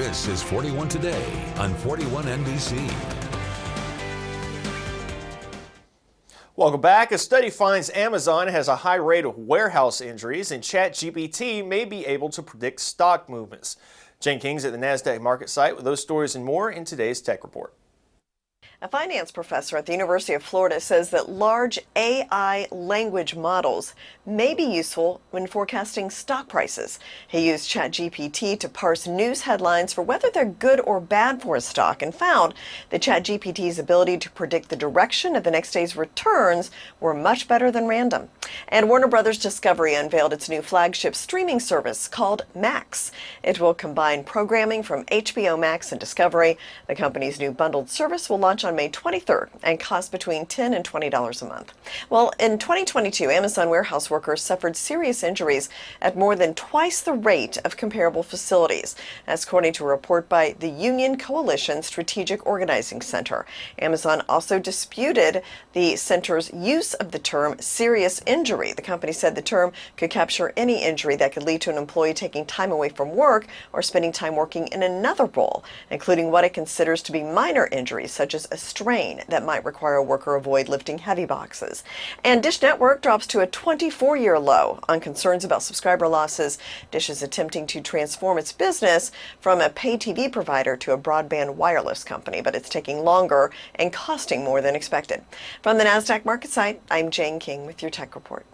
This is 41 Today on 41 NBC. Welcome back. A study finds Amazon has a high rate of warehouse injuries, and ChatGPT may be able to predict stock movements. Jane King's at the NASDAQ market site with those stories and more in today's Tech Report. A finance professor at the University of Florida says that large AI language models may be useful when forecasting stock prices. He used ChatGPT to parse news headlines for whether they're good or bad for a stock and found that ChatGPT's ability to predict the direction of the next day's returns were much better than random. And Warner Brothers Discovery unveiled its new flagship streaming service called Max. It will combine programming from hbo-max and Discovery. The company's new bundled service will launch on May 23rd and cost between $10 and $20 a month. Well, in 2022, Amazon warehouse workers suffered serious injuries at more than twice the rate of comparable facilities. That's according to a report by the Union Coalition Strategic Organizing Center. Amazon also disputed the center's use of the term serious injury. The company said the term could capture any injury that could lead to an employee taking time away from work or spending time working in another role, including what it considers to be minor injuries, such as a strain that might require a worker avoid lifting heavy boxes. And Dish Network drops to a 24-year low on concerns about subscriber losses. Dish is attempting to transform its business from a pay TV provider to a broadband wireless company, but it's taking longer and costing more than expected. From the NASDAQ market site, I'm Jane King with your Tech Report.